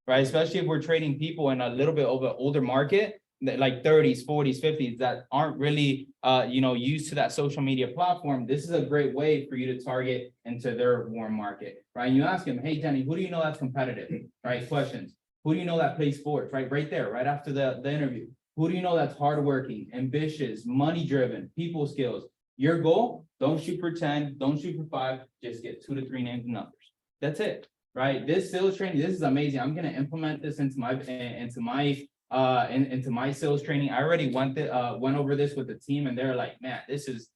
right? Especially if we're trading people in a little bit of an older market, like 30s, 40s, 50s, that aren't really, used to that social media platform. This is a great way for you to target into their warm market, right? You ask them, hey, Jenny, who do you know that's competitive, right? Questions. Who do you know that plays sports, right? Right there, right after the interview. Who do you know that's hardworking, ambitious, money-driven, people skills? Your goal, don't shoot for 10, don't shoot for 5, just get 2 to 3 names and numbers. That's it, right? This sales training, this is amazing. I'm going to implement this into my sales training. I already went over this with the team, and they're like, man, this is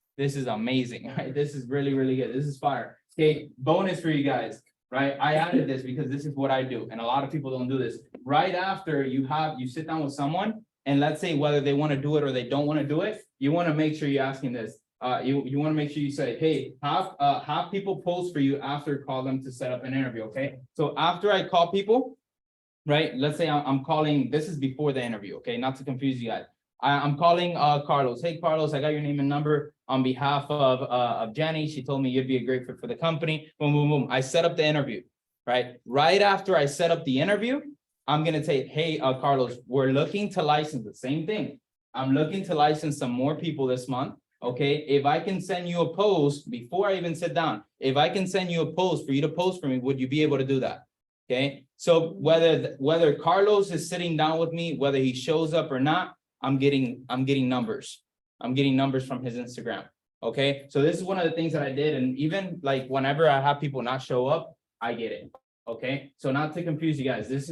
amazing, right? This is really, really good. This is fire. Okay, bonus for you guys, right? I added this because this is what I do, and a lot of people don't do this. Right after you sit down with someone, and let's say whether they want to do it or they don't want to do it, you want to make sure you're asking this. You want to make sure you say, hey, have people post for you after call them to set up an interview, okay? So after I call people, right, let's say I'm calling, this is before the interview, okay, not to confuse you guys. I'm calling Carlos. Hey, Carlos, I got your name and number on behalf of Jenny. She told me you'd be a great fit for the company. Boom, boom, boom. I set up the interview, right? Right after I set up the interview, I'm going to say, hey, Carlos, we're looking to license the same thing. I'm looking to license some more people this month. Okay, if I can send you a post before I even sit down, if I can send you a post for you to post for me, would you be able to do that? Okay, so whether Carlos is sitting down with me, whether he shows up or not, I'm getting numbers. I'm getting numbers from his Instagram. Okay, so this is one of the things that I did, and even like whenever I have people not show up, I get it. Okay, so not to confuse you guys, this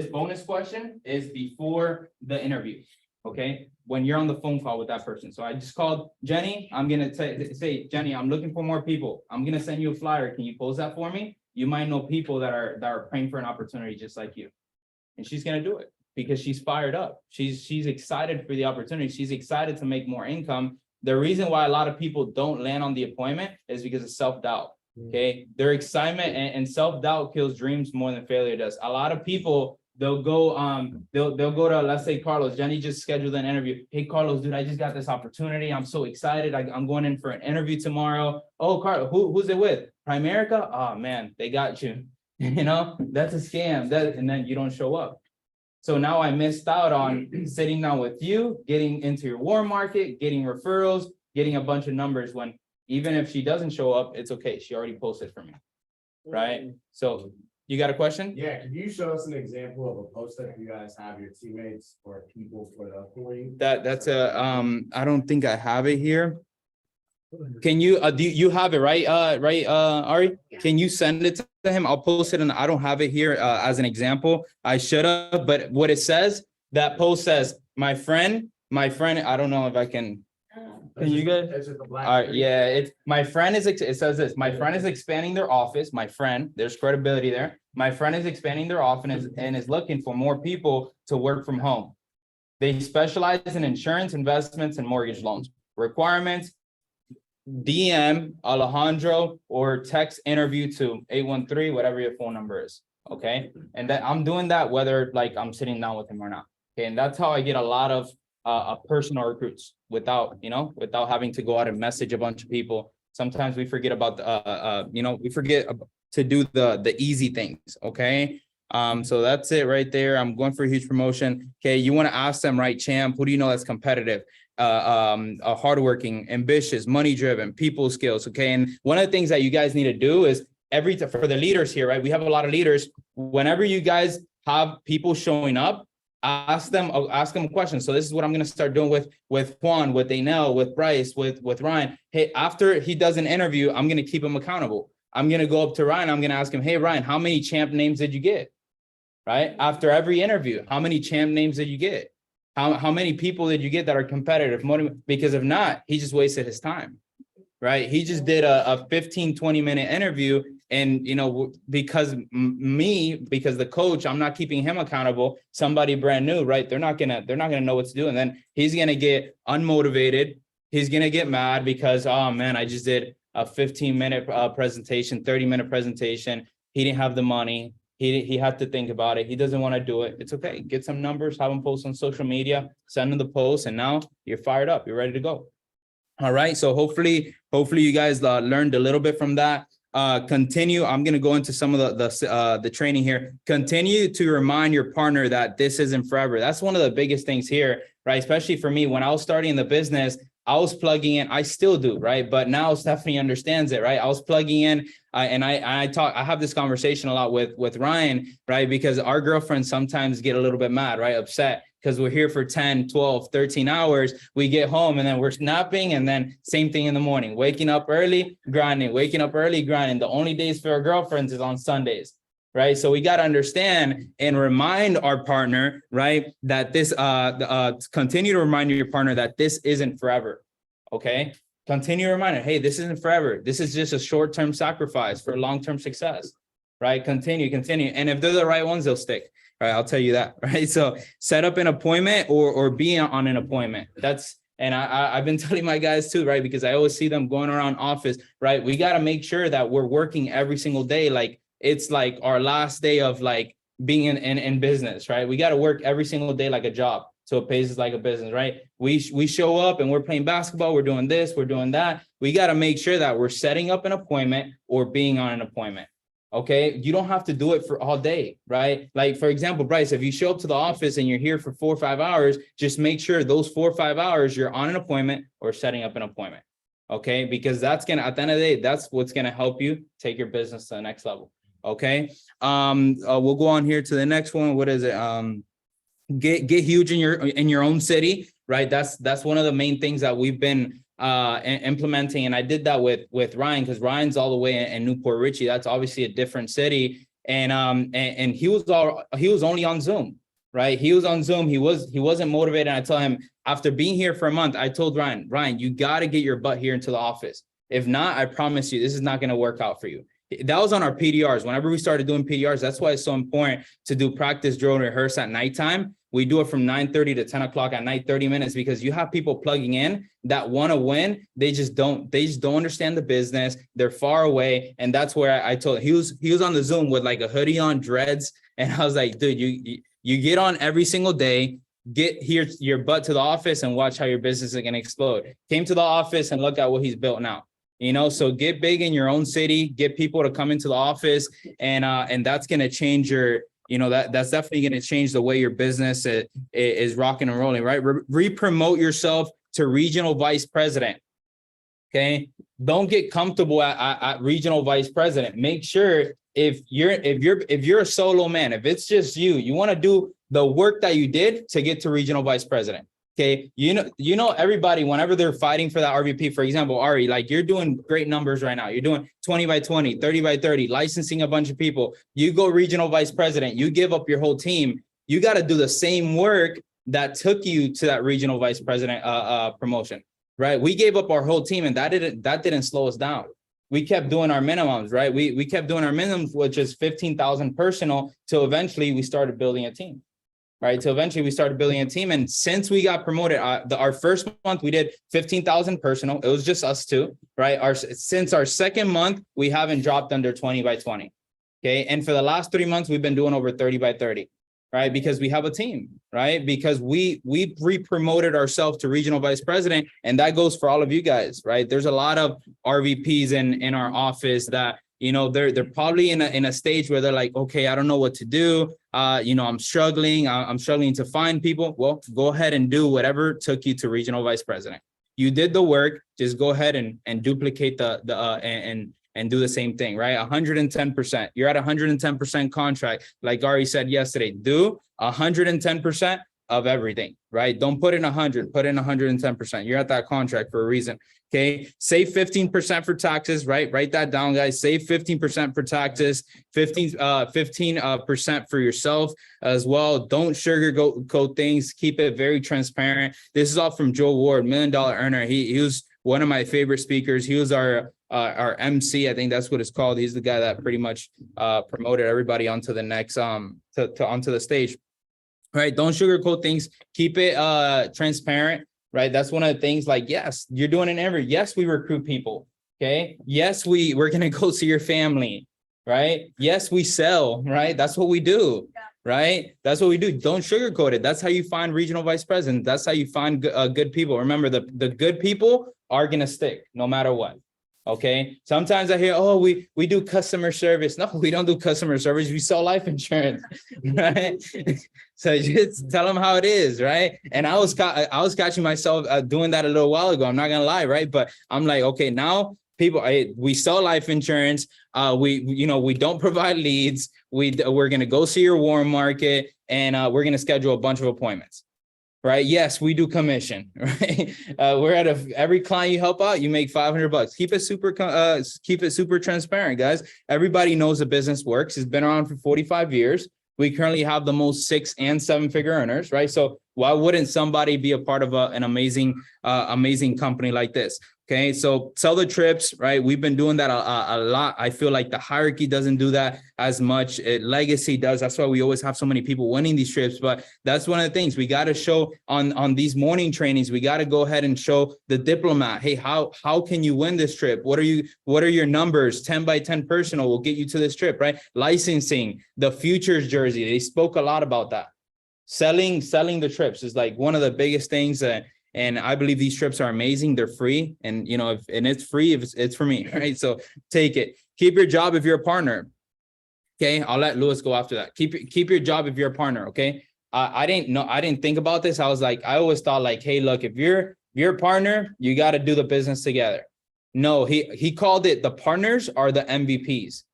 bonus question is before the interview. Okay, when you're on the phone call with that person. So I just called Jenny. I'm going to say, Jenny, I'm looking for more people. I'm going to send you a flyer. Can you post that for me? You might know people that are praying for an opportunity just like you. And she's going to do it because she's fired up. She's excited for the opportunity. She's excited to make more income. The reason why a lot of people don't land on the appointment is because of self-doubt. Okay, their excitement and self-doubt kills dreams more than failure does. A lot of people, they'll go to, let's say, Carlos. Jenny just scheduled an interview. Hey, Carlos, dude, I just got this opportunity. I'm so excited. I'm going in for an interview tomorrow. Oh, Carlos, who's it with? Primerica? Oh, man, they got you. That's a scam. And then you don't show up. So now I missed out on sitting down with you, getting into your warm market, getting referrals, getting a bunch of numbers when even if she doesn't show up, it's okay. She already posted for me, right? So you got a question? Yeah, can you show us an example of a post that you guys have your teammates or people put up for you? That's I don't think I have it here. Can you do you have it right? Ari? Yeah. Can you send it to him? I'll post it, and I don't have it here as an example. I should have, but what it says, that post says, my friend, I don't know if I can. Can you guys? All right, yeah, it says this. My friend is expanding their office. My friend, there's credibility there. My friend is expanding their office and is looking for more people to work from home. They specialize in insurance, investments, and mortgage loans. Requirements: DM Alejandro or text interview to 813, whatever your phone number is. Okay, and that I'm doing that whether like I'm sitting down with him or not. Okay, and that's how I get a lot of personal recruits without having to go out and message a bunch of people. Sometimes we forget about we forget to do the easy things. Okay, so that's it right there. I'm going for a huge promotion. Okay, you want to ask them, right, champ, who do you know that's competitive, hardworking, ambitious, money driven, people skills. Okay, and one of the things that you guys need to do is for the leaders here, right, we have a lot of leaders. Whenever you guys have people showing up, ask them questions. So this is what I'm going to start doing with Juan, with Danielle, with Bryce, with Ryan. Hey, after he does an interview, I'm going to keep him accountable. I'm going to go up to Ryan. I'm going to ask him, hey, Ryan, how many champ names did you get? Right? After every interview, how many champ names did you get? How many people did you get that are competitive? Because if not, he just wasted his time. Right? He just did a 15, 20-minute interview. And, because the coach, I'm not keeping him accountable. Somebody brand new, right? They're not gonna know what to do. And then he's going to get unmotivated. He's going to get mad because, oh man, I just did a 15-minute presentation, 30-minute presentation. He didn't have the money. He had to think about it. He doesn't want to do it. It's okay. Get some numbers, have him post on social media, send him the post. And now you're fired up. You're ready to go. All right. So hopefully you guys learned a little bit from that. continue. I'm going to go into some of the training here. Continue to remind your partner that this isn't forever. That's one of the biggest things here, right? Especially for me, when I was starting the business, I was plugging in. I still do, right? But now Stephanie understands it, right? I was plugging in, and I have this conversation a lot with Ryan, right? Because our girlfriends sometimes get a little bit mad, right? Upset because we're here for 10, 12, 13 hours. We get home and then we're napping, and then same thing in the morning, waking up early, grinding, waking up early, grinding. The only days for our girlfriends is on Sundays. Right. So we got to understand and remind our partner, right, that this continue to remind your partner that this isn't forever. OK, continue to remind her, hey, this isn't forever. This is just a short term sacrifice for long term success. Right. Continue. And if they're the right ones, they'll stick. Right. I'll tell you that. Right. So set up an appointment or be on an appointment. And I've been telling my guys, too, right, because I always see them going around office. Right. We got to make sure that we're working every single day. Like, it's like our last day of like being in business, right? We got to work every single day like a job. So it pays us like a business, right? We show up and we're playing basketball. We're doing this, we're doing that. We got to make sure that we're setting up an appointment or being on an appointment. Okay. You don't have to do it for all day, right? Like, for example, Bryce, if you show up to the office and you're here for 4 or 5 hours, just make sure those 4 or 5 hours you're on an appointment or setting up an appointment. Okay. Because that's going to, at the end of the day, that's what's going to help you take your business to the next level. Okay. We'll go on here to the next one. What is it? Get huge in your own city, right? That's one of the main things that we've been implementing. And I did that with Ryan, because Ryan's all the way in Newport Richey. That's obviously a different city. And he was only on Zoom, right? He was on Zoom. He wasn't motivated. And I told him, after being here for a month, I told Ryan, you got to get your butt here into the office. If not, I promise you, this is not going to work out for you. That was on our PDRs. Whenever we started doing PDRs, that's why it's so important to do practice, drill, and rehearse at nighttime. We do it from 9:30 to 10 o'clock at night, 30 minutes, because you have people plugging in that want to win. They just don't understand the business. They're far away. And that's where I told him, he was on the Zoom with like a hoodie on, dreads. And I was like, dude, you get on every single day, get here your butt to the office and watch how your business is going to explode. Came to the office and look at what he's built now. So get big in your own city, get people to come into the office, and that's going to change your, that's definitely going to change the way your business is rocking and rolling, right? Re-promote yourself to regional vice president. Okay. Don't get comfortable at regional vice president. Make sure if you're a solo man, if it's just you want to do the work that you did to get to regional vice president. Okay, everybody, whenever they're fighting for that RVP, for example, Ari, like you're doing great numbers right now. You're doing 20 by 20, 30 by 30, licensing a bunch of people. You go regional vice president, you give up your whole team. You got to do the same work that took you to that regional vice president promotion, right? We gave up our whole team, and that didn't slow us down. We kept doing our minimums, right? We kept doing our minimums, which is 15,000 personal, till eventually we started building a team. Right. So eventually we started building a team. And since we got promoted, our first month, we did 15,000 personal. It was just us two. Right. Since our second month, we haven't dropped under 20 by 20. OK. And for the last 3 months, we've been doing over 30 by 30. Right. Because we have a team. Right. Because we re-promoted ourselves to regional vice president. And that goes for all of you guys. Right. There's a lot of RVPs in our office that, they're probably in a stage where they're like, okay, I don't know what to do. I'm struggling. I'm struggling to find people. Well, go ahead and do whatever took you to regional vice president. You did the work. Just go ahead and duplicate and do the same thing, right? 110%. You're at 110% contract. Like Ari said yesterday, do 110% of everything, right? Don't put in 100, put in 110%. You're at that contract for a reason. Okay. Save 15% for taxes, right? Write that down, guys. Save 15% for taxes, 15% for yourself as well. Don't sugarcoat things. Keep it very transparent. This is all from Joe Ward, $1 Million Earner. He was one of my favorite speakers. He was our MC. I think that's what it's called. He's the guy that pretty much promoted everybody onto the next onto the stage. Right. Don't sugarcoat things. Keep it transparent. Right. That's one of the things. Like, yes, you're doing an interview. Yes, we recruit people. Okay. Yes, we're going to go see your family. Right. Yes, we sell. Right. That's what we do. Yeah. Right. That's what we do. Don't sugarcoat it. That's how you find regional vice president. That's how you find good people. Remember, the good people are going to stick no matter what. Okay, sometimes I hear, oh, we do customer service. No, we don't do customer service. We sell life insurance, right? So just tell them how it is, right? And I was catching myself doing that a little while ago. I'm not gonna lie, right? But I'm like, okay, now we sell life insurance. We don't provide leads. We're gonna go see your warm market, and we're gonna schedule a bunch of appointments. Right? Yes, we do commission, right? We're at every client you help out, you make $500. Keep it super transparent, guys. Everybody knows the business works. It's been around for 45 years. We currently have the most 6- and 7-figure earners, right? So why wouldn't somebody be a part of an amazing company like this? Okay, so sell the trips, right? We've been doing that a lot. I feel like the hierarchy doesn't do that as much. Legacy does. That's why we always have so many people winning these trips. But that's one of the things we got to show on these morning trainings. We got to go ahead and show the diplomat. Hey, how can you win this trip? What are your numbers? 10 by 10 personal will get you to this trip, right? Licensing, the futures jersey. They spoke a lot about that. Selling the trips is like one of the biggest things that. And I believe these trips are amazing. They're free. And, it's free if it's for me, right? So take it. Keep your job if you're a partner. Okay. I'll let Louis go after that. Keep your job if you're a partner. Okay. I didn't think about this. I always thought like, hey, look, if you're a partner, you got to do the business together. No, he called it the partners are the MVPs.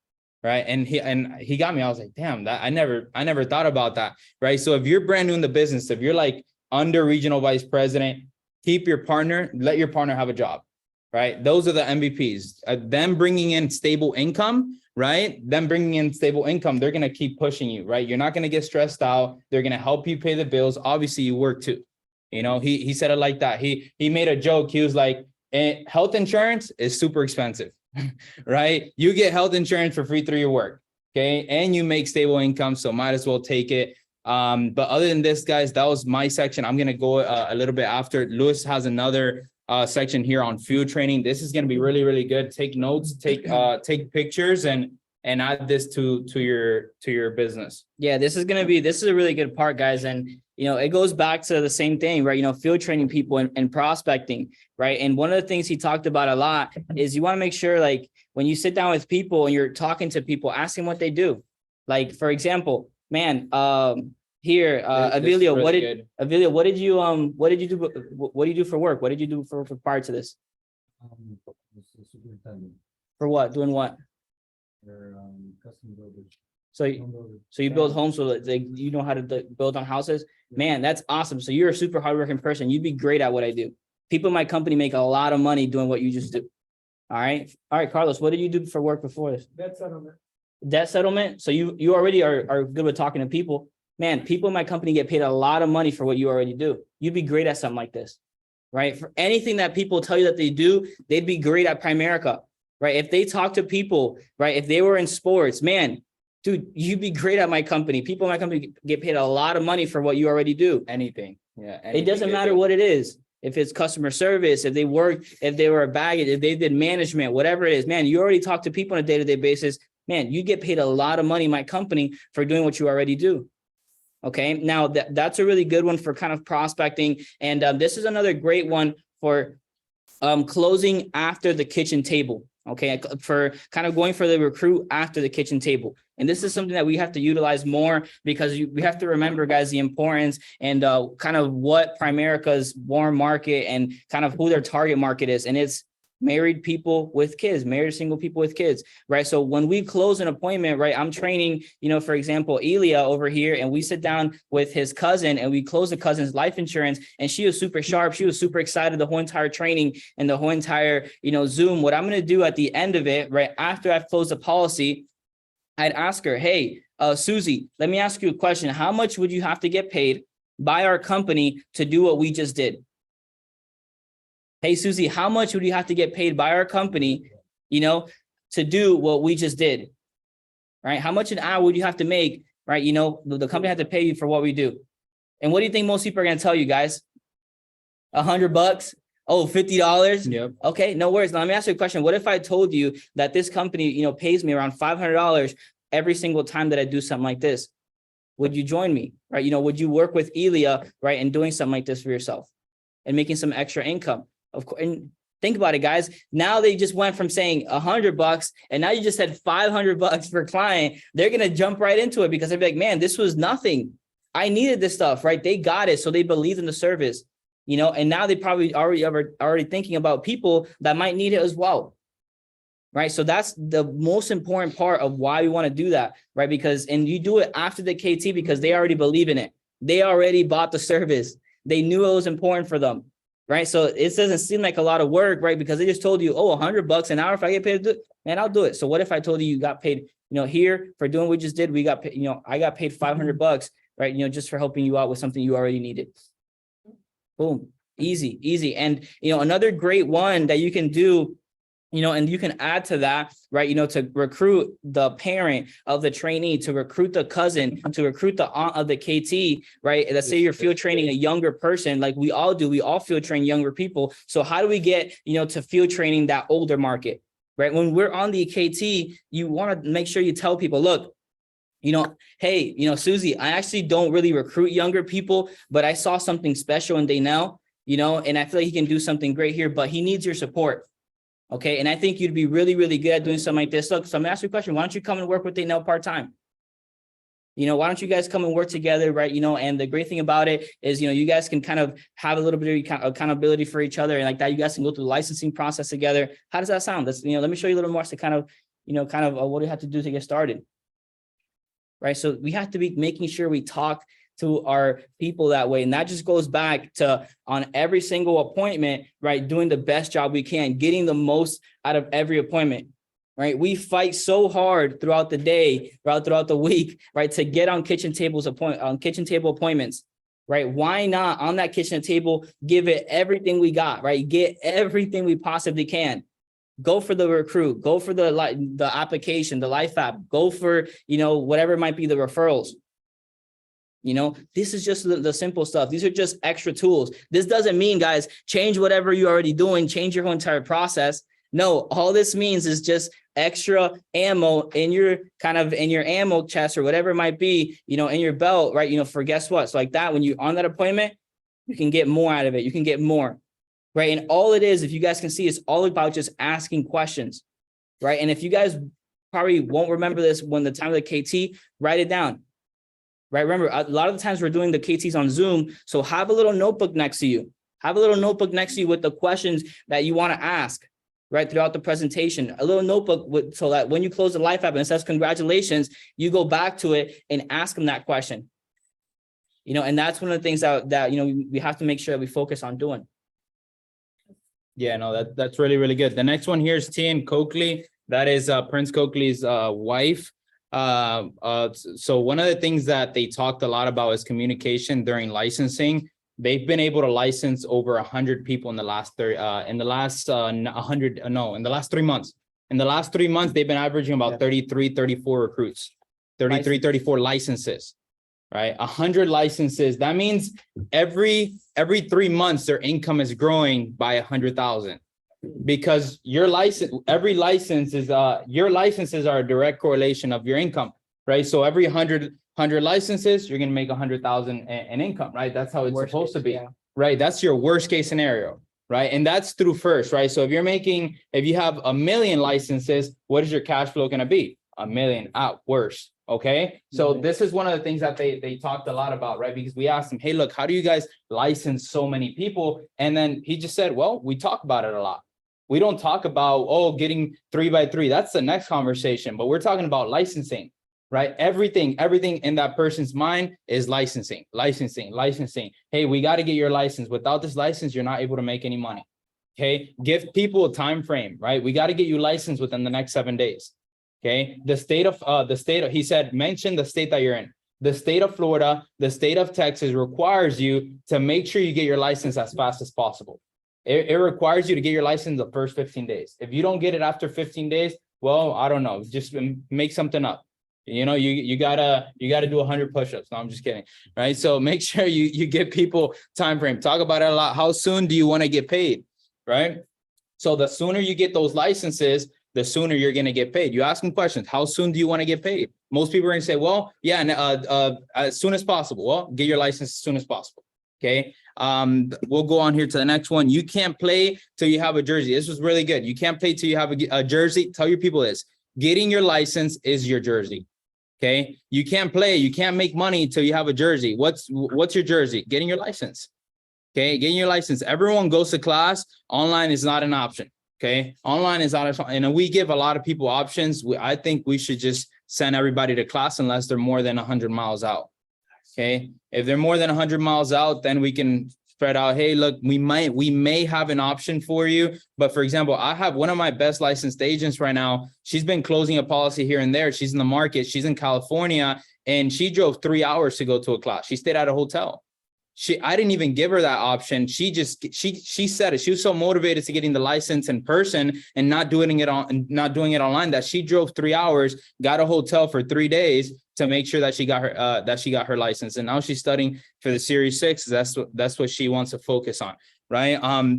Right. And he got me. I was like, damn, that I never thought about that. Right. So if you're brand new in the business, if you're like under regional vice president, let your partner have a job, right? Those are the MVPs. Them bringing in stable income, right? They're going to keep pushing you, right? You're not going to get stressed out. They're going to help you pay the bills. Obviously you work too. He said it like that. He made a joke. He was like, health insurance is super expensive, right? You get health insurance for free through your work. Okay. And you make stable income. So might as well take it. But other than this, guys, that was my section. I'm going to go a little bit after. Louis has another section here on field training. This is going to be really, really good. Take notes, take pictures and add this to your business. Yeah, this is a really good part, guys. And, it goes back to the same thing, right? Field training people and prospecting, right? And one of the things he talked about a lot is you want to make sure, like, when you sit down with people and you're talking to people, ask them what they do. Like, for example, man, here, Avilia, really what did you do for work? What did you do for prior to this? Superintendent. For what? Doing what? They're custom builders. So you build homes, so like you know how to build on houses. Man, that's awesome. So you're a super hardworking person. You'd be great at what I do. People in my company make a lot of money doing what you just do. All right, Carlos, what did you do for work before this? Debt settlement. So you already are good with talking to people. Man, people in my company get paid a lot of money for what you already do. You'd be great at something like this, right? For anything that people tell you that they do, they'd be great at Primerica, right? If they talk to people, right? If they were in sports, man, dude, you'd be great at my company. People in my company get paid a lot of money for what you already do. Anything. Yeah. It doesn't matter what it is. If it's customer service, if they were a baggage, if they did management, whatever it is, man, you already talk to people on a day-to-day basis. Man, you get paid a lot of money in my company for doing what you already do. Okay. Now that's a really good one for kind of prospecting. And this is another great one for closing after the kitchen table. Okay. For kind of going for the recruit after the kitchen table. And this is something that we have to utilize more because we have to remember, guys, the importance and kind of what Primerica's warm market and kind of who their target market is. And it's married people with kids, married single people with kids, right? So when we close an appointment, right, I'm training, for example, Elia over here, and we sit down with his cousin and we close the cousin's life insurance, and she was super sharp. She was super excited the whole entire training and the whole entire, Zoom. What I'm going to do at the end of it, right, after I've closed the policy, I'd ask her, hey, Susie, let me ask you a question. How much would you have to get paid by our company to do what we just did? Hey, Susie, how much would you have to get paid by our company, to do what we just did, right? How much an hour would you have to make, right? The company had to pay you for what we do. And what do you think most people are going to tell you, guys? $100? Oh, $50? Yep. Okay, no worries. Now let me ask you a question. What if I told you that this company, pays me around $500 every single time that I do something like this? Would you join me, right? Would you work with Elia, right, and doing something like this for yourself and making some extra income? Of course, and Think about it, guys. Now they just went from saying $100 and now you just said $500 per client. They're going to jump right into it because they're like, man, this was nothing. I needed this stuff, right? They got it. So they believed in the service, you know, and now they probably already thinking about people that might need it as well. Right. So that's the most important part of why we want to do that. Right. Because, and you do it after the KT because they already believe in it. They already bought the service. They knew it was important for them. Right. So it doesn't seem like a lot of work, right? Because they just told you, oh, $100 an hour. If I get paid to do it, man, I'll do it. So what if I told you got paid, you know, here for doing what we just did, we got paid, you know, I got paid $500, right? You know, just for helping you out with something you already needed. Boom. Easy. And, you know, another great one that you can do, you know, and you can add to that, right? You know, to recruit the parent of the trainee, to recruit the cousin, to recruit the aunt of the KT, right? Let's say you're field training a younger person, like we all do. We all field train younger people. So how do we get, you know, to field training that older market, right? When we're on the KT, you want to make sure you tell people, look, you know, hey, you know, Susie, I actually don't really recruit younger people, but I saw something special in Daynell, you know, and I feel like he can do something great here, but he needs your support. Okay. And I think you'd be really, really good at doing something like this. Look, so I'm gonna ask you a question. Why don't you come and work with Daynell part-time? You know, why don't you guys come and work together, right? You know, and the great thing about it is, you know, you guys can kind of have a little bit of accountability for each other and like that. You guys can go through the licensing process together. How does that sound? Let's, you know, let me show you a little more to kind of, you know, what do you have to do to get started? Right. So we have to be making sure we talk to our people that way. And that just goes back to on every single appointment, right? Doing the best job we can, getting the most out of every appointment, right? We fight so hard throughout the day, throughout the week, right? To get on kitchen table appointments, right? Why not on that kitchen table, give it everything we got, right? Get everything we possibly can. Go for the recruit, go for the application, the life app, go for, you know, whatever it might be, the referrals. You know, this is just the simple stuff. These are just extra tools. This doesn't mean, guys, change whatever you're already doing, change your whole entire process. No, all this means is just extra ammo in your ammo chest or whatever it might be, you know, in your belt, right? You know, for guess what? So like that, when you're on that appointment, you can get more out of it. You can get more, right? And all it is, if you guys can see, it's all about just asking questions, right? And if you guys probably won't remember this when the time of the KT, write it down. Right. Remember, a lot of the times we're doing the KTs on Zoom. So have a little notebook next to you. Have a little notebook next to you with the questions that you want to ask, right, throughout the presentation. A little notebook so that when you close the life app and it says congratulations, you go back to it and ask them that question. You know, and that's one of the things that you know, we have to make sure that we focus on doing. Yeah, no, that's really, really good. The next one here is Tian Coakley. That is Prince Coakley's wife. So one of the things that they talked a lot about is communication during licensing. They've been able to license over 100 people in the last 3 months. In the last 3 months, they've been averaging about 33, 34 recruits, 33, 34 licenses, right? 100 licenses. That means every 3 months, their income is growing by 100,000. Because your license, every license is your licenses are a direct correlation of your income, right? So every 100 licenses, you're going to make 100,000 in income, right? That's how it's supposed to be, right? That's your worst case scenario, right? And that's through first, right? So if you have 1 million licenses, what is your cash flow going to be? 1 million at worst. Okay. So this is one of the things that they talked a lot about, right? Because we asked him, hey, look, how do you guys license so many people? And then he just said, well, we talk about it a lot. We don't talk about, oh, getting 3x3. That's the next conversation, but we're talking about licensing, right? Everything in that person's mind is licensing. Hey, we got to get your license. Without this license, you're not able to make any money. Okay. Give people a time frame, right? We got to get you licensed within the next 7 days. Okay. He said, mention the state that you're in. The state of Florida, the state of Texas requires you to make sure you get your license as fast as possible. It requires you to get your license the first 15 days. If you don't get it after 15 days, well, I don't know, just make something up. You know, you gotta do 100 push-ups. No, I'm just kidding. Right. So make sure you give people time frame. Talk about it a lot. How soon do you want to get paid? Right. So the sooner you get those licenses, the sooner you're going to get paid. You ask them questions. How soon do you want to get paid? Most people are going to say, well, yeah, as soon as possible. Well, get your license as soon as possible. Okay. We'll go on here to the next one. You can't play till you have a jersey. This was really good. You can't play till you have a jersey. Tell your people this. Getting your license is your jersey. Okay. You can't play. You can't make money till you have a jersey. What's your jersey? Getting your license. Okay. Getting your license. Everyone goes to class. Online is not an option. Okay. Online is not, and we give a lot of people options. I think we should just send everybody to class unless they're more than 100 miles out. Okay. If they're more than 100 miles out, then we can spread out. Hey, look, we may have an option for you. But for example, I have one of my best licensed agents right now. She's been closing a policy here and there. She's in the market. She's in California, and she drove 3 hours to go to a class. She stayed at a hotel. I didn't even give her that option. She said it. She was so motivated to getting the license in person and not doing it online that she drove 3 hours, got a hotel for 3 days to make sure that she got her license. And now she's studying for the Series 6. That's what she wants to focus on. Right.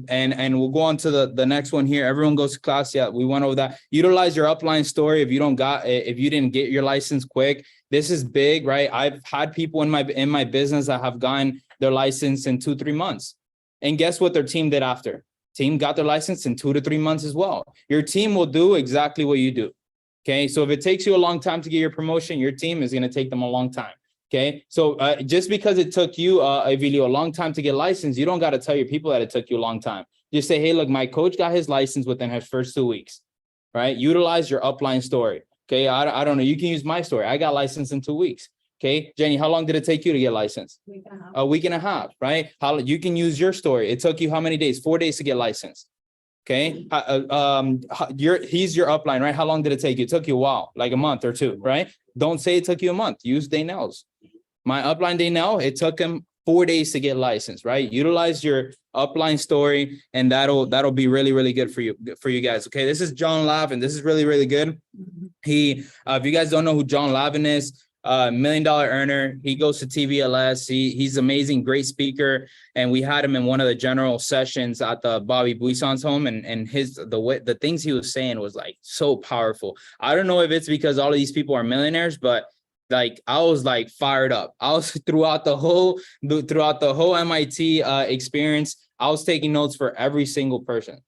And we'll go on to the next one here. Everyone goes to class. Yeah, we went over that. Utilize your upline story. If you didn't get your license quick, this is big, right? I've had people in my business that have gotten their license in 2-3 months. And guess what their team did after? Team got their license in 2 to 3 months as well. Your team will do exactly what you do. Okay. So if it takes you a long time to get your promotion, your team is going to take them a long time. Okay. So just because it took you, Avilio, a long time to get licensed, you don't got to tell your people that it took you a long time. Just say, hey, look, my coach got his license within his first 2 weeks, right? Utilize your upline story. Okay. I don't know. You can use my story. I got licensed in 2 weeks. Okay. Jenny, how long did it take you to get licensed? A week and a half, right? How you can use your story. It took you how many days? 4 days to get licensed. Okay. He's your upline, right? How long did it take you? It took you a while, like a month or 2, right? Don't say it took you a month. Use Daynell's. My upline Daynell, it took him 4 days to get licensed, right? Utilize your upline story, and that'll be really, really good for you guys. Okay. This is John Lavin. This is really, really good. If you guys don't know who John Lavin is, $1 million earner. He goes to TVLS. He's amazing, great speaker. And we had him in one of the general sessions at the Bobby Buisson's home. And the things he was saying was like so powerful. I don't know if it's because all of these people are millionaires, but like I was like fired up. I was throughout the whole MIT experience. I was taking notes for every single person.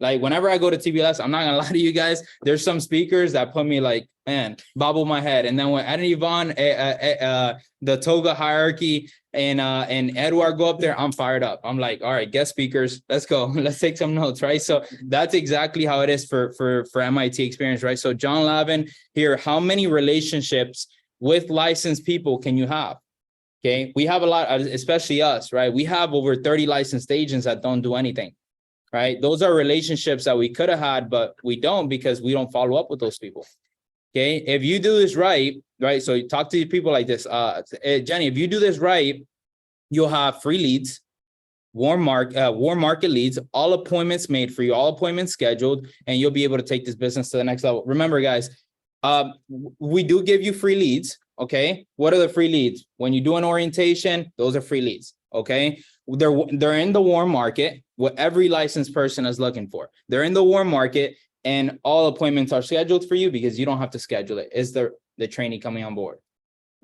Like whenever I go to TBS, I'm not gonna lie to you guys. There's some speakers that put me like, man, bobble my head. And then when Ed and Yvonne, the Toga Hierarchy, and Edward go up there, I'm fired up. I'm like, all right, guest speakers, let's go. Let's take some notes, right? So that's exactly how it is for MIT experience, right? So John Lavin here, how many relationships with licensed people can you have? Okay, we have a lot, especially us, right? We have over 30 licensed agents that don't do anything. Right? Those are relationships that we could have had, but we don't because we don't follow up with those people. Okay. If you do this right, so you talk to people like this, Jenny, if you do this right, you'll have free leads, warm market leads, all appointments made for you, all appointments scheduled, and you'll be able to take this business to the next level. Remember, guys, we do give you free leads. Okay. What are the free leads? When you do an orientation, those are free leads. Okay. They're in the warm market, what every licensed person is looking for. They're in the warm market, and all appointments are scheduled for you because you don't have to schedule it. Is the trainee coming on board?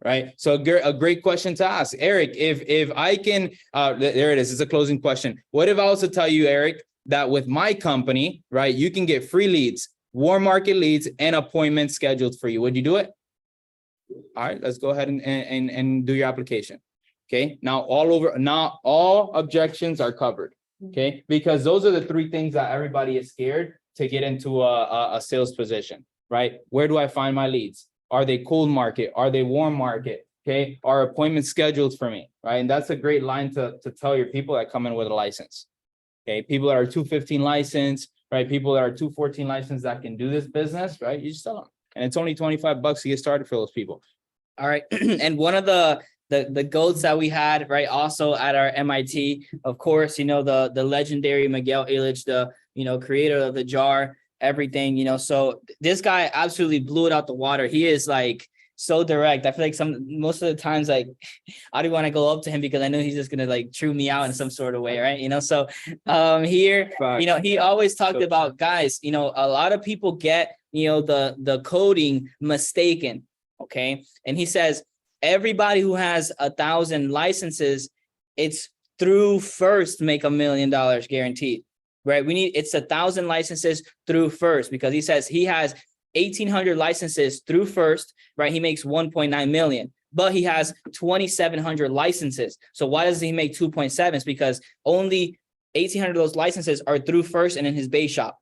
Right. So a great question to ask, Eric. If I can, there it is. It's a closing question. What if I was to tell you, Eric, that with my company, right, you can get free leads, warm market leads, and appointments scheduled for you? Would you do it? All right. Let's go ahead and do your application. Okay, now all objections are covered. Okay, because those are the 3 things that everybody is scared to get into a sales position, right? Where do I find my leads? Are they cold market? Are they warm market? Okay, are appointments scheduled for me? Right, and that's a great line to tell your people that come in with a license. Okay, people that are 215 licensed, right? People that are 214 licensed that can do this business, right? You just tell them, and it's only $25 to get started for those people. All right, and one of the goats that we had, right, also at our MIT, of course, the legendary Miguel Illich, the creator of the jar, everything, so this guy absolutely blew it out the water. He is like so direct. I feel like most of the times, like, I don't want to go up to him because I know he's just gonna like chew me out in some sort of way, right? So here, he always talked about, guys, a lot of people get the coding mistaken. Okay, and he says everybody who has 1,000 licenses, it's through first make $1 million guaranteed, right? It's 1,000 licenses through first, because he says he has 1,800 licenses through first, right? He makes 1.9 million, but he has 2,700 licenses. So why does he make 2.7? It's because only 1,800 of those licenses are through first and in his base shop.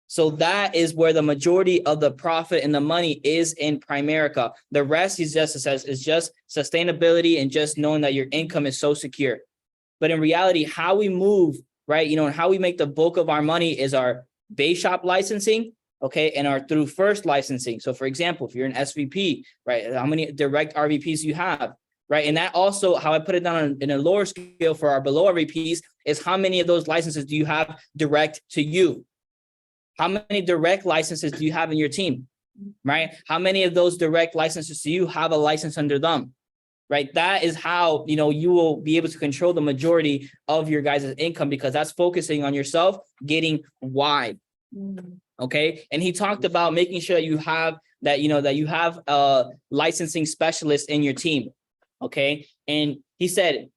So that is where the majority of the profit and the money is in Primerica. The rest is just sustainability and just knowing that your income is so secure. But in reality, how we move, right, and how we make the bulk of our money is our base shop licensing, okay, and our through first licensing. So for example, if you're an SVP, right, how many direct RVPs you have, right? And that also, how I put it down in a lower scale for our below RVPs is how many of those licenses do you have direct to you? How many direct licenses do you have in your team, right? How many of those direct licenses do you have a license under them, right? That is how, you will be able to control the majority of your guys' income, because that's focusing on yourself, getting wide. Okay. And he talked about making sure that you have a licensing specialist in your team. Okay. And he said,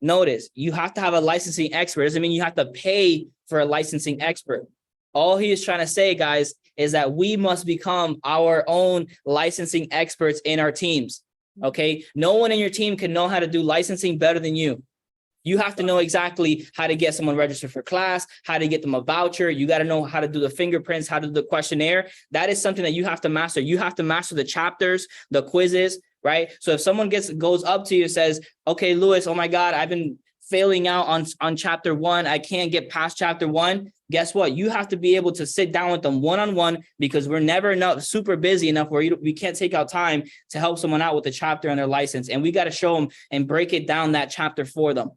notice, you have to have a licensing expert. Doesn't mean you have to pay for a licensing expert. All he is trying to say, guys, is that we must become our own licensing experts in our teams. Okay. No one in your team can know how to do licensing better than you. You have to know exactly how to get someone registered for class, how to get them a voucher. You got to know how to do the fingerprints, how to do the questionnaire. That is something that you have to master. You have to master the chapters, the quizzes, right? So if someone goes up to you and says, okay, Louis, oh my God, I've been failing out on chapter 1. I can't get past chapter 1. Guess what? You have to be able to sit down with them one-on-one, because we're never super busy enough where we can't take out time to help someone out with the chapter on their license. And we got to show them and break it down, that chapter for them.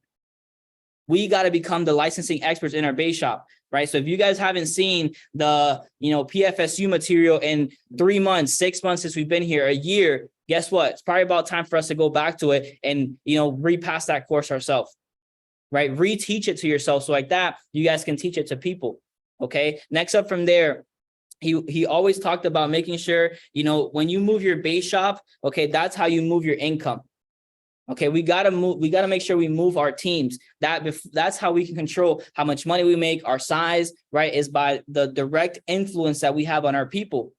We got to become the licensing experts in our base shop, right? So if you guys haven't seen the, PFSU material in 3 months, 6 months since we've been here, a year, guess what? It's probably about time for us to go back to it and, repass that course ourselves, right? Reteach it to yourself. So like that, you guys can teach it to people. Okay. Next up from there, he always talked about making sure, when you move your base shop, okay, that's how you move your income. Okay, we got to make sure we move our teams. That's how we can control how much money we make. Our size, right, is by the direct influence that we have on our people.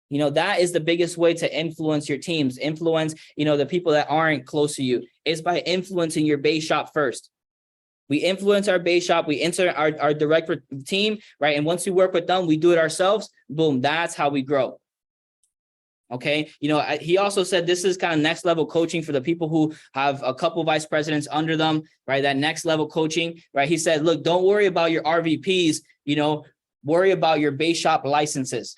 That is the biggest way to influence your teams, influence, the people that aren't close to you, is by influencing your base shop first. We influence our base shop, we enter our direct team, right? And once we work with them, we do it ourselves. Boom, that's how we grow. Okay. He also said this is kind of next level coaching for the people who have a couple vice presidents under them, right? That next level coaching, right? He said, look, don't worry about your RVPs, worry about your base shop licenses.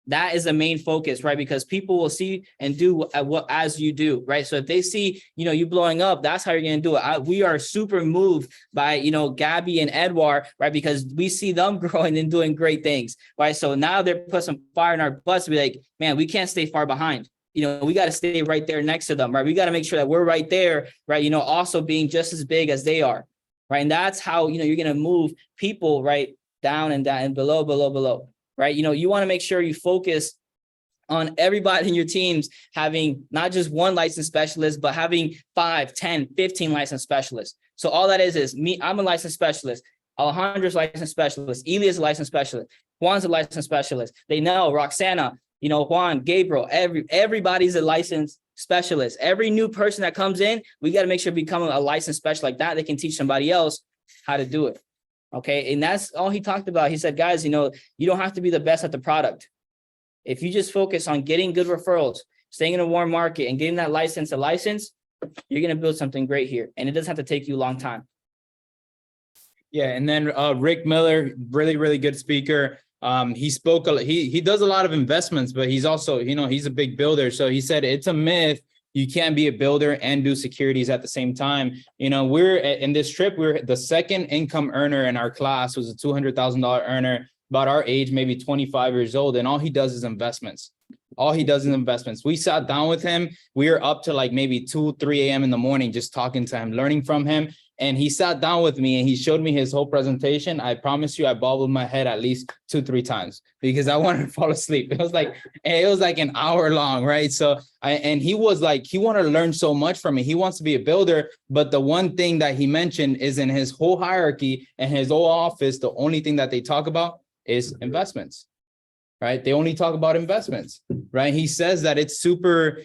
That is the main focus, right? Because people will see and do what as you do, right? So if they see, you blowing up, that's how you're going to do it. We are super moved by, Gabby and Edouard, right? Because we see them growing and doing great things, right? So now they're put some fire in our butts to be like, man, we can't stay far behind. We got to stay right there next to them, right? We got to make sure that we're right there, right? Also being just as big as they are, right? And that's how, you're going to move people right down and below. Right. You want to make sure you focus on everybody in your teams having not just one licensed specialist, but having 5, 10, 15 licensed specialists. So all that is me. I'm a licensed specialist. Alejandro's licensed specialist. Elia's a licensed specialist. Juan's a licensed specialist. They know Roxana, Juan, Gabriel, everybody's a licensed specialist. Every new person that comes in, we got to make sure becoming a licensed specialist like that. They can teach somebody else how to do it. Okay. And that's all he talked about. He said, guys, you don't have to be the best at the product. If you just focus on getting good referrals, staying in a warm market and getting that license, you're going to build something great here. And it doesn't have to take you a long time. Yeah. And then Rick Miller, really, really good speaker. He spoke, he does a lot of investments, but he's also, he's a big builder. So he said, it's a myth. You can't be a builder and do securities at the same time. We're in this trip, we're the second income earner in our class was a $200,000 earner, about our age, maybe 25 years old. And all he does is investments. We sat down with him. We were up to like maybe 2, 3 a.m. in the morning, just talking to him, learning from him. And he sat down with me and he showed me his whole presentation. I promise you, I bobbled my head at least 2-3 times because I wanted to fall asleep. It was like an hour long, right? So he was like, he wanted to learn so much from me. He wants to be a builder, but the one thing that he mentioned is in his whole hierarchy and his whole office, the only thing that they talk about is investments. Right? They only talk about investments, right? He says that it's super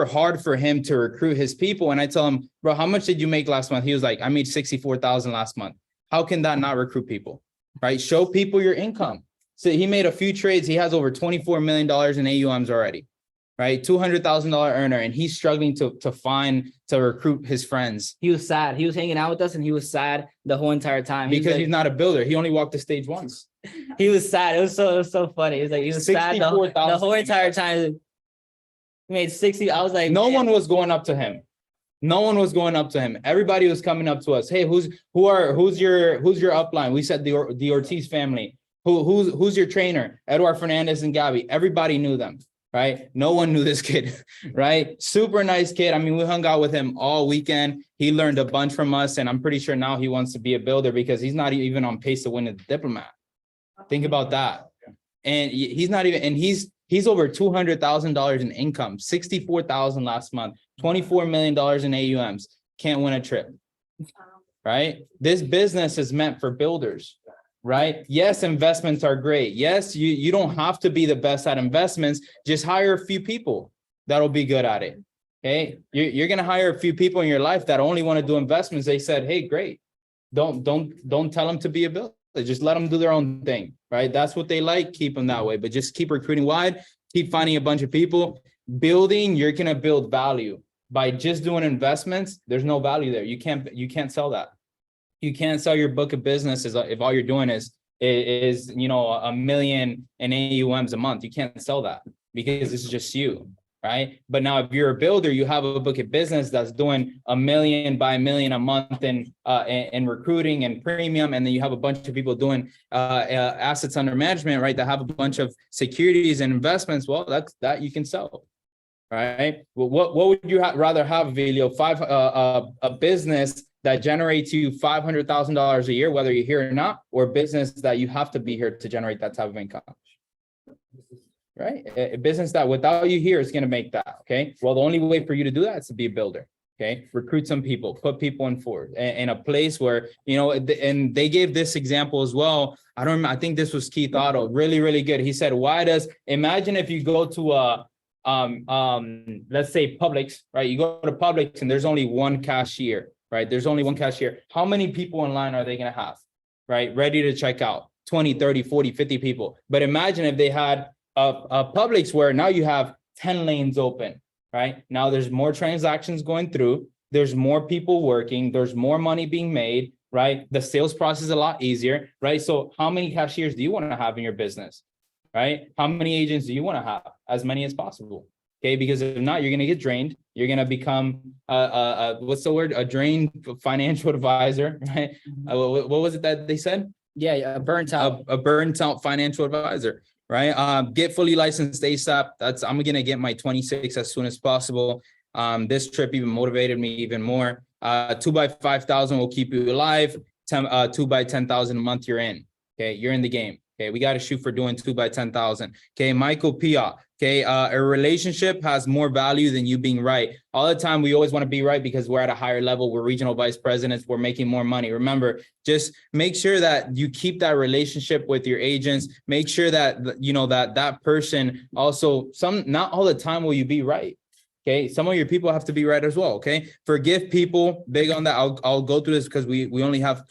hard for him to recruit his people. And I tell him, bro, how much did you make last month? He was like, I made 64,000 last month. How can that not recruit people, right? Show people your income. So he made a few trades. He has over $24 million in AUMs already, right? $200,000 earner. And he's struggling to recruit his friends. He was sad. He was hanging out with us and he was sad the whole entire time. Because he's not a builder. He only walked the stage once. He was sad. It was so funny. He was sad the whole entire time. He made 60. I was like, no one was going up to him. No one was going up to him. Everybody was coming up to us. Hey, who's your upline? We said the Ortiz family. Who's your trainer? Eduardo Fernandez and Gabby. Everybody knew them, right? No one knew this kid, right? Super nice kid. I mean, we hung out with him all weekend. He learned a bunch from us, and I'm pretty sure now he wants to be a builder because he's not even on pace to win a diplomat. Think about that. And he's not even, and he's over $200,000 in income, 64,000 last month, $24 million in AUMs, can't win a trip, right? This business is meant for builders, right? Yes, investments are great. Yes, you don't have to be the best at investments. Just hire a few people that'll be good at it. Okay. You're going to hire a few people in your life that only want to do investments. They said, hey, great. Don't tell them to be a builder. Just let them do their own thing, right? That's what they like. Keep them that way, but just keep recruiting wide, keep finding a bunch of people. Building, you're going to build value by just doing investments. There's no value there. You can't sell that. You can't sell your book of business if all you're doing is $1 million in AUMs a month. You can't sell that because this is just you. Right. But now if you're a builder, you have a book of business that's doing $1 million by $1 million a month in recruiting and premium. And then you have a bunch of people doing assets under management, right, that have a bunch of securities and investments. Well, that you can sell. Right. Well, what would you rather have, Avilio? A business that generates you $500,000 a year, whether you're here or not, or business that you have to be here to generate that type of income? Right? A business that without you here is going to make that. Okay. Well, the only way for you to do that is to be a builder. Okay. Recruit some people, put people in a place where, and they gave this example as well. I don't remember. I think this was Keith Otto. Really, really good. He said, imagine if you go to let's say Publix, right? You go to Publix and there's only one cashier, right? There's only one cashier. How many people in line are they going to have, right? Ready to check out 20, 30, 40, 50 people. But imagine if they had a Publix where now you have 10 lanes open, right? Now there's more transactions going through. There's more people working. There's more money being made, right? The sales process is a lot easier, right? So how many cashiers do you want to have in your business, right? How many agents do you want to have? As many as possible, okay? Because if not, you're going to get drained. You're going to become, what's the word? A drained financial advisor, right? What was it that they said? Yeah, a burnt out. A burnt out financial advisor. Right. Get fully licensed ASAP. I'm going to get my 26 as soon as possible. This trip even motivated me even more. 2 by 5,000 will keep you alive. 2 by 10,000 a month you're in. Okay. You're in the game. Okay. We got to shoot for doing 2 by 10,000. Okay. Michael Pia. Okay. A relationship has more value than you being right. All the time, we always want to be right because we're at a higher level. We're regional vice presidents. We're making more money. Remember, just make sure that you keep that relationship with your agents. Make sure that, that person also, not all the time will you be right. Okay. Some of your people have to be right as well. Okay. Forgive people. Big on that. I'll go through this because we only have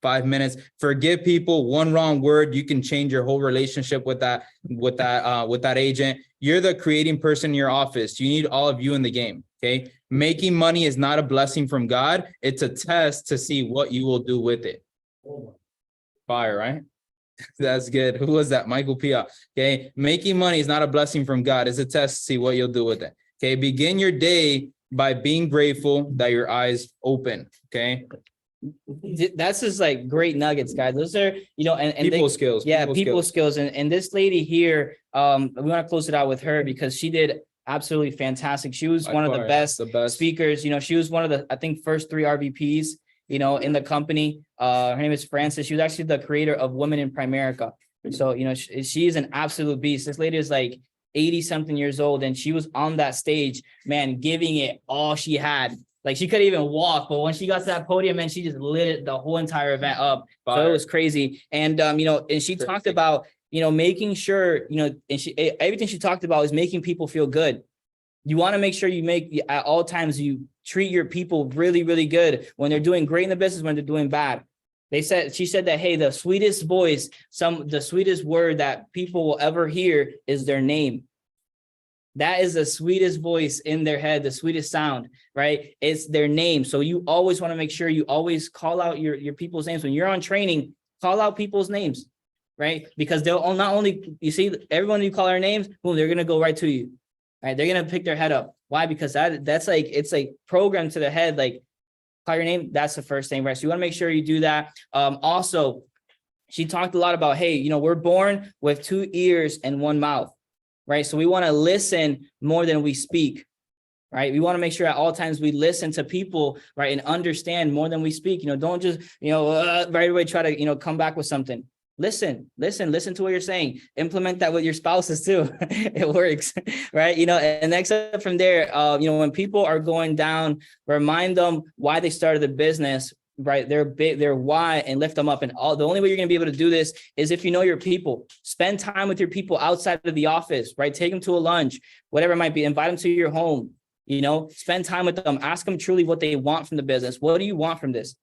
5 minutes. Forgive people. One wrong word, you can change your whole relationship with that agent. You're the creating person in your office. You need all of you in the game. Okay. Making money is not a blessing from God. It's a test to see what you will do with it. Fire, right? That's good. Who was that? Michael Pia. Okay. Making money is not a blessing from God. It's a test to see what you'll do with it. Okay. Begin your day by being grateful that your eyes open. Okay. That's just like great nuggets, guys. Those are, and people skills. Yeah, people skills. And this lady here, we want to close it out with her because she did absolutely fantastic. She was By one of far, the best the best. speakers. She was one of the, I think, first 3 RVPs, in the company. Her name is Frances. She was actually the creator of Women in Primerica. So, she's an absolute beast. This lady is like 80 something years old, and she was on that stage, man, giving it all she had. Like, she couldn't even walk, but when she got to that podium, man, she just lit it, the whole entire event up. So it was crazy. And, and she talked about, making sure, and everything she talked about is making people feel good. You want to make sure at all times, you treat your people really, really good when they're doing great in the business, when they're doing bad. She said that, hey, the sweetest voice, the sweetest word that people will ever hear is their name. That is the sweetest voice in their head, the sweetest sound, right? It's their name. So you always want to make sure you always call out your people's names. When you're on training, call out people's names, right? Because they'll not only, you see, everyone you call their names, boom, they're going to go right to you, right? They're going to pick their head up. Why? Because that's like, it's like programmed to the head, like, call your name. That's the first thing, right? So you want to make sure you do that. Also, she talked a lot about, hey, we're born with 2 ears and 1 mouth, right? So we want to listen more than we speak, right? We want to make sure at all times we listen to people, right? And understand more than we speak. Don't just, right away try to, come back with something. Listen to what you're saying. Implement that with your spouses too. It works, right? And next up from there, when people are going down, remind them why they started the business, right? Their why, and lift them up. And the only way you're going to be able to do this is if you know your people. Spend time with your people outside of the office, right? Take them to a lunch, whatever it might be. Invite them to your home, spend time with them. Ask them truly what they want from the business. What do you want from this?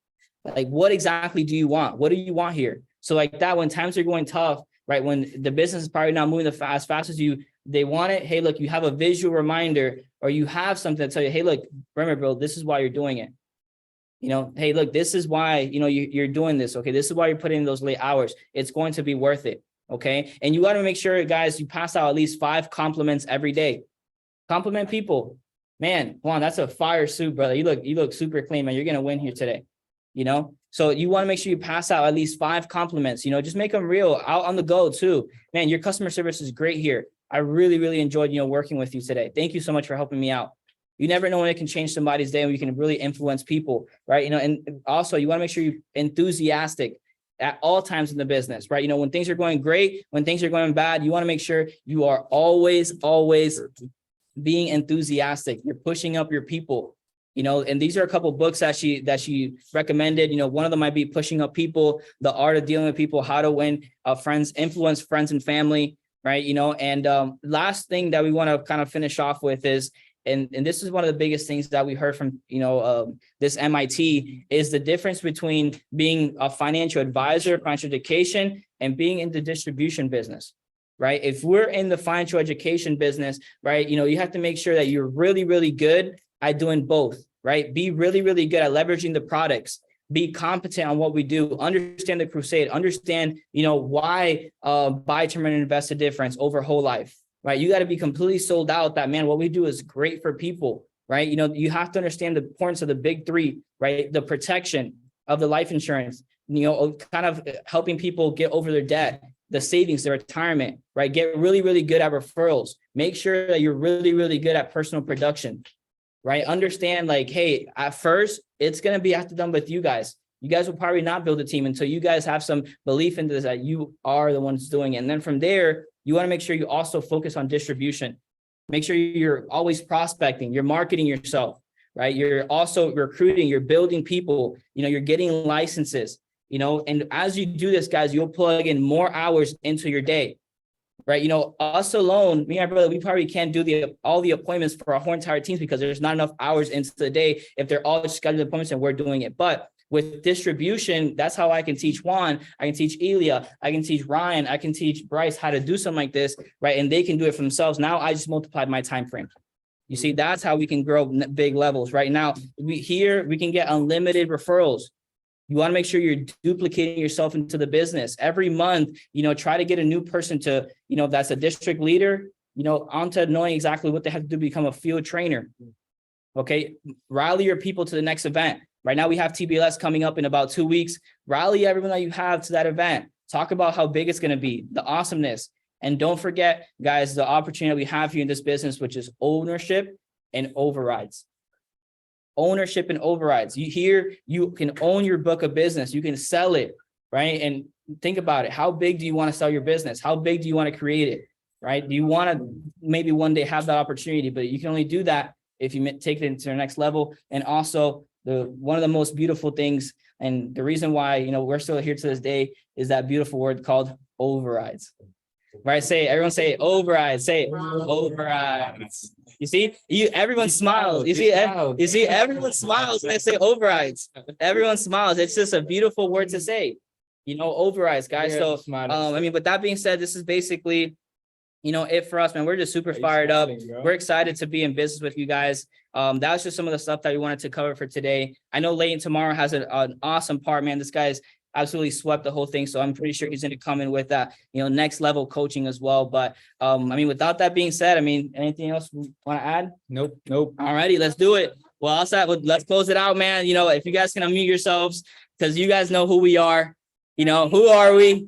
Like, what exactly do you want? What do you want here? So like that, when times are going tough, right? When the business is probably not moving as fast as they want it. Hey, look, you have a visual reminder, or you have something to tell you, hey, look, remember, bro, this is why you're doing it. Hey, look, this is why, you're doing this. Okay. This is why you're putting in those late hours. It's going to be worth it. Okay. And you got to make sure, guys, you pass out at least 5 compliments every day. Compliment people. Man, Juan, that's a fire suit, brother. You look super clean, man. You're going to win here today. So you want to make sure you pass out at least 5 compliments, just make them real, out on the go too. Man, your customer service is great here. I really, really enjoyed, working with you today. Thank you so much for helping me out. You never know when it can change somebody's day, and you can really influence people, right? And also you want to make sure you're enthusiastic at all times in the business, right? When things are going great, when things are going bad, you want to make sure you are always being enthusiastic. You're pushing up your people. And these are a couple of books that she recommended. One of them might be Pushing Up People, The Art of Dealing with People, How to Win Friends, Influence Friends and Family, right? And last thing that we want to kind of finish off with is, and this is one of the biggest things that we heard from, this MIT, is the difference between being a financial advisor, financial education, and being in the distribution business. Right? If we're in the financial education business, right, you have to make sure that you're really, really good at doing both, right? Be really, really good at leveraging the products, be competent on what we do, understand the crusade, understand, why buy term and invest a difference over whole life, right? You got to be completely sold out that, man, what we do is great for people, right? You have to understand the importance of the big 3, right? The protection of the life insurance, kind of helping people get over their debt, the savings, the retirement, right? Get really, really good at referrals. Make sure that you're really, really good at personal production, right? Understand, like, hey, at first, it's going to be have to done with you guys. You guys will probably not build a team until you guys have some belief in this, that you are the ones doing it. And then from there, you want to make sure you also focus on distribution. Make sure you're always prospecting, you're marketing yourself, right? You're also recruiting, you're building people, you're getting licenses, and as you do this, guys, you'll plug in more hours into your day. Right. Us alone, me and my brother, we probably can't do all the appointments for our whole entire teams because there's not enough hours into the day if they're all scheduled appointments and we're doing it. But with distribution, that's how I can teach Juan, I can teach Elia, I can teach Ryan, I can teach Bryce how to do something like this, right? And they can do it for themselves. Now I just multiplied my time frame. You see, that's how we can grow big levels. Right now, we can get unlimited referrals. You want to make sure you're duplicating yourself into the business every month. Try to get a new person to, that's a district leader, onto knowing exactly what they have to do to become a field trainer. Okay. Rally your people to the next event. Right now we have TBLS coming up in about 2 weeks. Rally everyone that you have to that event. Talk about how big it's going to be, the awesomeness. And don't forget, guys, the opportunity we have here in this business, which is ownership and overrides. Ownership and overrides. You can own your book of business. You can sell it, right? And think about it. How big do you want to sell your business? How big do you want to create it, right? Do you want to maybe one day have that opportunity? But you can only do that if you take it into the next level. And also, one of the most beautiful things, and the reason why, you know, we're still here to this day, is that beautiful word called overrides. Right? Everyone say overrides. Say overrides. You see, everyone smiles. You see, everyone smiles when I say overrides. Everyone smiles. It's just a beautiful word to say. You know, overrides, guys. So, I mean, with that being said, this is basically, you know, it for us, man. We're just super fired up. We're excited to be in business with you guys. That was just some of the stuff that we wanted to cover for today. I know Leighton tomorrow has an awesome part, man. This guy's absolutely swept the whole thing. So I'm pretty sure he's going to come in with that, you know, next level coaching as well. But I mean, without that being said, I mean, anything else you want to add? Nope. All righty, let's do it. Well, let's close it out, man. You know, if you guys can unmute yourselves, because you guys know who we are. You know, who are we?